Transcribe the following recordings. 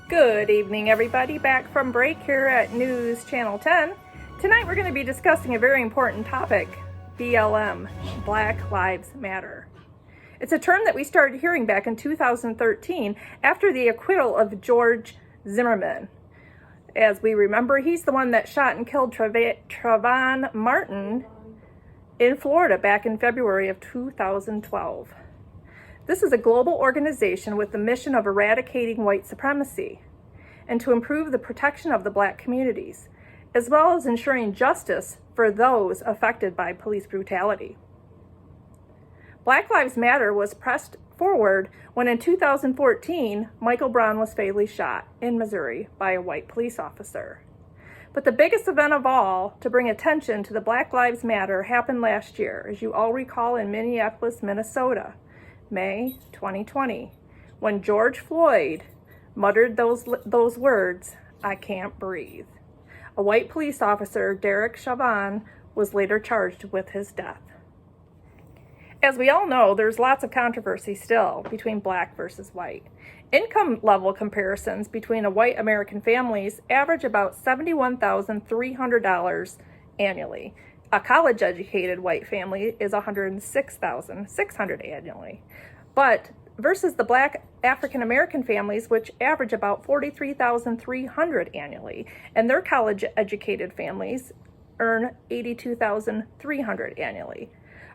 Good evening, everybody. Back from break here at News Channel 10. Tonight we're going to be discussing a very important topic, BLM, Black Lives Matter. It's a term that we started hearing back in 2013 after the acquittal of George Zimmerman. As we remember, he's the one that shot and killed Trayvon Martin in Florida back in February of 2012. This is a global organization with the mission of eradicating white supremacy and to improve the protection of the Black communities, as well as ensuring justice for those affected by police brutality. Black Lives Matter was pressed forward when in 2014, Michael Brown was fatally shot in Missouri by a white police officer. But the biggest event of all to bring attention to the Black Lives Matter happened last year, as you all recall, in Minneapolis, Minnesota, May 2020, when George Floyd muttered those words, "I can't breathe." A white police officer, Derek Chauvin, was later charged with his death. As we all know, there's lots of controversy still between black versus white. Income level comparisons between white American families average about $71,300 annually. A college-educated white family is $106,600 annually. But versus the black African American families, which average about $43,300 annually, and their college-educated families earn $82,300 annually.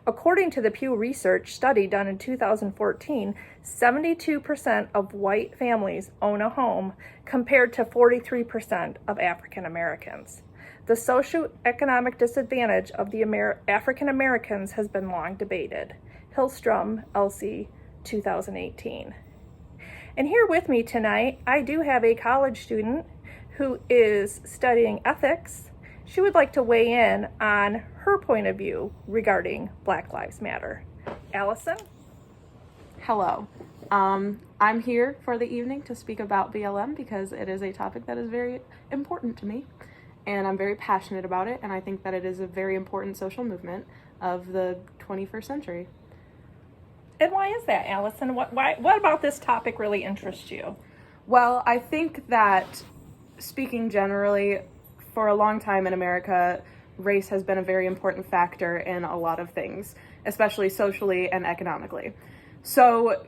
According to the Pew Research study done in 2014, 72% of white families own a home compared to 43% of African Americans. The socioeconomic disadvantage of the African Americans has been long debated. Hillstrom, Elsie, 2018. And here with me tonight, I do have a college student who is studying ethics. She would like to weigh in on her point of view regarding Black Lives Matter. Allison? Hello. I'm here for the evening to speak about BLM because it is a topic that is very important to me, and I'm very passionate about it, and I think that it is a very important social movement of the 21st century. And why is that, Allison? What about this topic really interests you? Well, I think that, speaking generally, for a long time in America, race has been a very important factor in a lot of things, especially socially and economically. So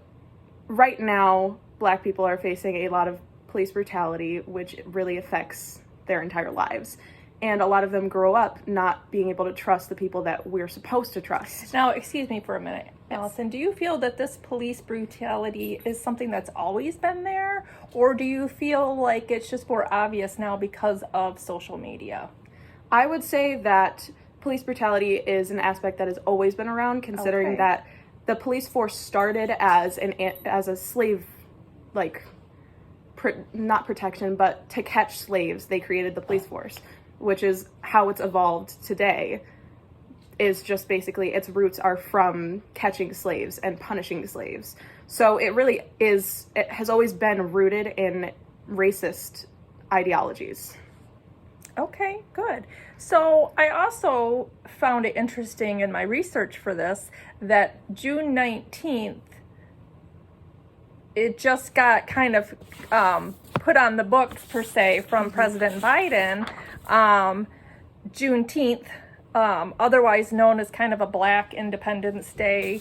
right now, Black people are facing a lot of police brutality, which really affects their entire lives. And a lot of them grow up not being able to trust the people that we're supposed to trust. Now, excuse me for a minute, Allison. Do you feel that this police brutality is something that's always been there? Or do you feel like it's just more obvious now because of social media? I would say that police brutality is an aspect that has always been around, considering that the police force started as a slave, not protection, but to catch slaves. They created the police force, which is how it's evolved today. Is just basically its roots are from catching slaves and punishing slaves. So it really is, it has always been rooted in racist ideologies. Okay, good. So I also found it interesting in my research for this that June 19th, it just got kind of put on the books per se from President Biden, Juneteenth, otherwise known as kind of a Black Independence Day.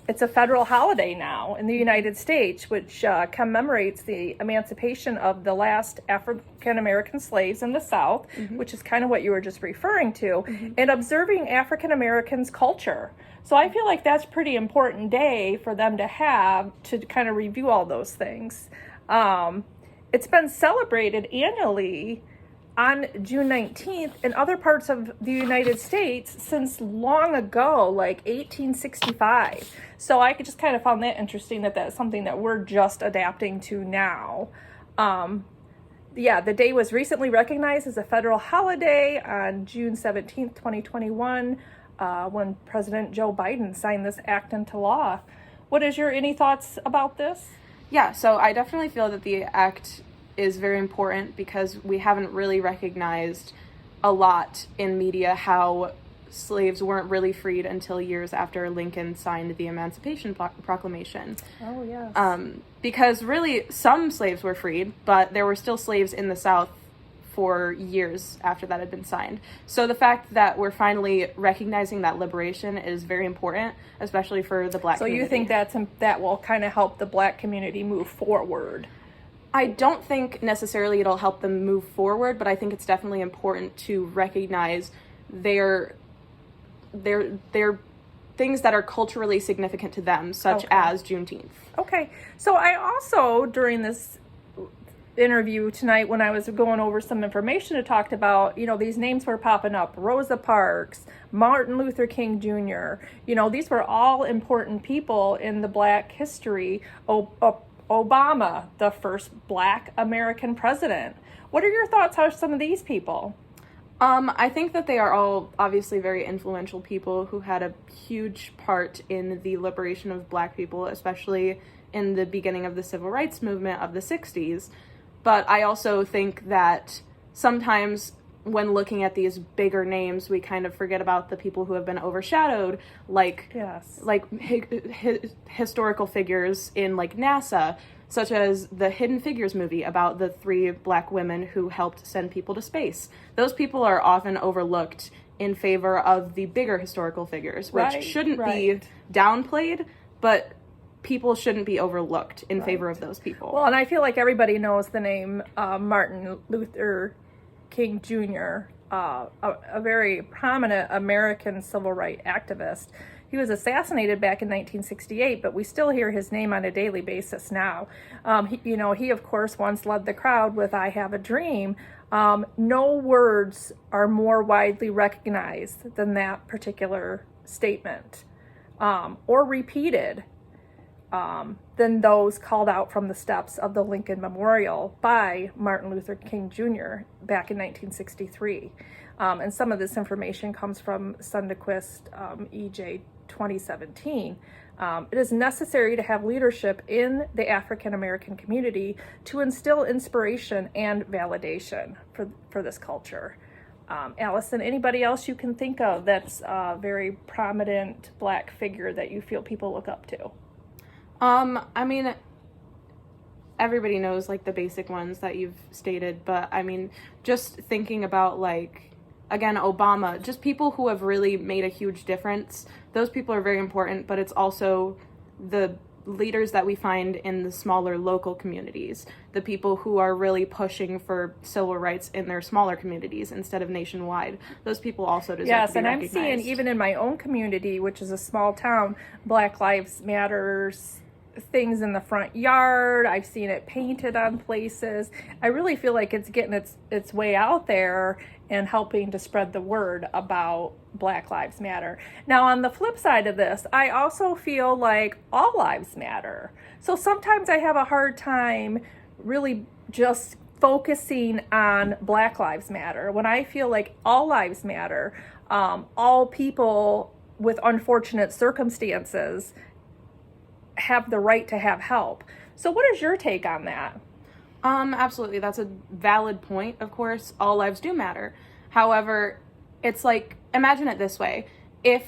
It's a federal holiday now in the United States, which commemorates the emancipation of the last African American slaves in the South, which is kind of what you were just referring to, and observing African Americans' culture. So I feel like that's a pretty important day for them to have to kind of review all those things. It's been celebrated annually on June 19th in other parts of the United States since long ago, like 1865. So I just kind of found that interesting that that's something that we're just adapting to now. The day was recently recognized as a federal holiday on June 17th, 2021, when President Joe Biden signed this act into law. What is any thoughts about this? Yeah, so I definitely feel that the act is very important because we haven't really recognized a lot in media how slaves weren't really freed until years after Lincoln signed the Emancipation Proclamation. Oh, yes. Because really, some slaves were freed, but there were still slaves in the South for years after that had been signed. So the fact that we're finally recognizing that liberation is very important, especially for the Black community. So you think that will kind of help the Black community move forward? I don't think necessarily it'll help them move forward, but I think it's definitely important to recognize their things that are culturally significant to them, such as Juneteenth. Okay. So I also, during this interview tonight, when I was going over some information, it talked about, these names were popping up: Rosa Parks, Martin Luther King Jr. These were all important people in the Black history. Obama, the first Black American president. What are your thoughts on some of these people? I think that they are all obviously very influential people who had a huge part in the liberation of Black people, especially in the beginning of the civil rights movement of the 60s. But I also think that sometimes when looking at these bigger names, we kind of forget about the people who have been overshadowed, like historical figures in like NASA, such as the Hidden Figures movie about the 3 Black women who helped send people to space. Those people are often overlooked in favor of the bigger historical figures, which shouldn't be downplayed, but people shouldn't be overlooked in favor of those people. Well, and I feel like everybody knows the name Martin Luther King Jr., a very prominent American civil rights activist. He was assassinated back in 1968, but we still hear his name on a daily basis now. He of course once led the crowd with "I Have a Dream." No words are more widely recognized than that particular statement, or repeated, than those called out from the steps of the Lincoln Memorial by Martin Luther King Jr. back in 1963. And some of this information comes from Sundequist EJ 2017. It is necessary to have leadership in the African American community to instill inspiration and validation for this culture. Allison, anybody else you can think of that's a very prominent Black figure that you feel people look up to? I mean, everybody knows like the basic ones that you've stated, but I mean, just thinking about again, Obama, just people who have really made a huge difference. Those people are very important, but it's also the leaders that we find in the smaller local communities, the people who are really pushing for civil rights in their smaller communities instead of nationwide. Those people also deserve to be recognized. Yes, and I'm seeing even in my own community, which is a small town, Black Lives Matters things in the front yard. I've seen it painted on places. I really feel like it's getting its way out there and helping to spread the word about Black Lives Matter. Now, on the flip side of this, I also feel like all lives matter. So sometimes I have a hard time really just focusing on Black Lives Matter when I feel like all lives matter. All people with unfortunate circumstances have the right to have help. So what is your take on that? Absolutely. That's a valid point, of course. All lives do matter. However, it's like, imagine it this way. If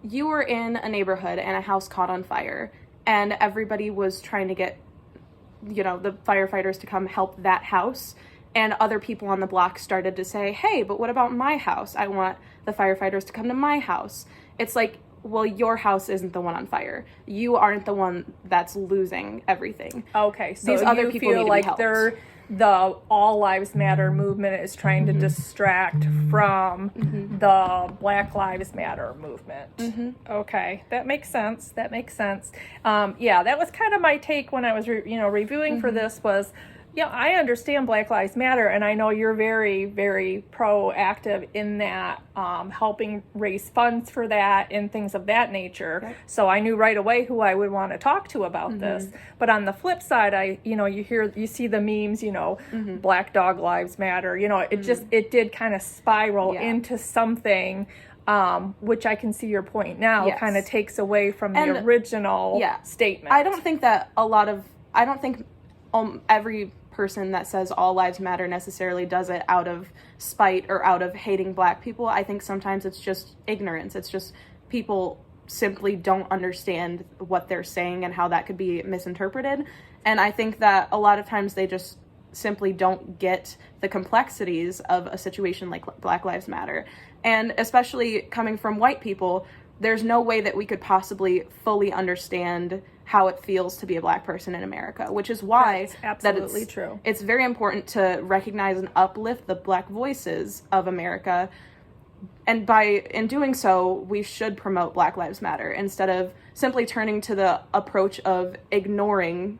you were in a neighborhood and a house caught on fire and everybody was trying to get, the firefighters to come help that house, and other people on the block started to say, hey, but what about my house? I want the firefighters to come to my house. It's like, well, your house isn't the one on fire. You aren't the one that's losing everything. Okay, so these other people feel need like to be helped. The All Lives Matter movement is trying to distract from the Black Lives Matter movement. Okay, that makes sense. Yeah, that was kind of my take when I was reviewing for this was, I understand Black Lives Matter, and I know you're very, very proactive in that, helping raise funds for that and things of that nature. Okay. So I knew right away who I would want to talk to about this. But on the flip side, you see the memes, Black Dog Lives Matter. It did kind of spiral into something, which I can see your point now, kind of takes away from the original statement. I don't think every person that says all lives matter necessarily does it out of spite or out of hating Black people. I think sometimes it's just ignorance. It's just people simply don't understand what they're saying and how that could be misinterpreted. And I think that a lot of times they just simply don't get the complexities of a situation like Black Lives Matter. And especially coming from white people, there's no way that we could possibly fully understand how it feels to be a Black person in America, which is why true. It's very important to recognize and uplift the Black voices of America. And in doing so, we should promote Black Lives Matter instead of simply turning to the approach of ignoring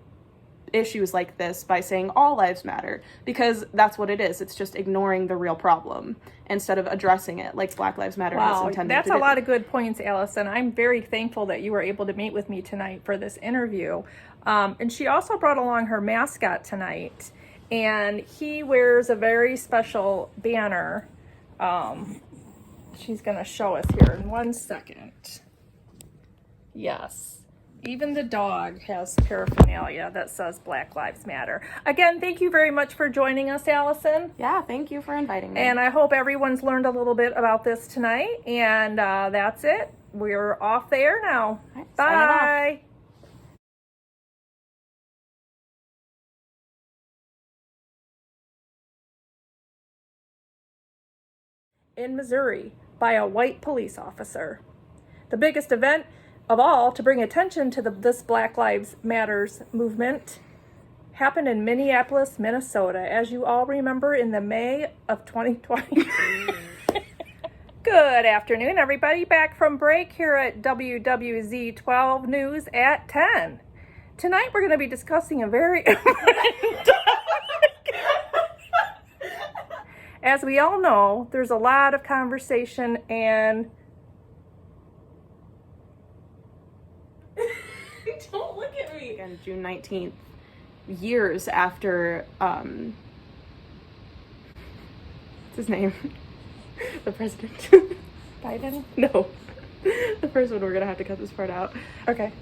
issues like this by saying all lives matter, because that's what it is. It's just ignoring the real problem instead of addressing it like Black Lives Matter has intended that's to do. a lot of good points, Allison. I'm very thankful that you were able to meet with me tonight for this interview. And she also brought along her mascot tonight, and he wears a very special banner. She's going to show us here in 1 second. Yes. Even the dog has paraphernalia that says Black Lives Matter. Again, thank you very much for joining us, Allison. Yeah, thank you for inviting me. And I hope everyone's learned a little bit about this tonight. And that's it. We're off the air now. Right, bye. In Missouri by a white police officer. The biggest event of all to bring attention to this Black Lives Matters movement happened in Minneapolis, Minnesota, as you all remember, in the May of 2020. Good afternoon, everybody. Back from break here at WWZ 12 News at 10. Tonight we're going to be discussing a very important topic. As we all know, there's a lot of conversation and don't look at me. On June 19th, years after, what's his name? The president. Biden? No. The first one, we're gonna have to cut this part out. Okay.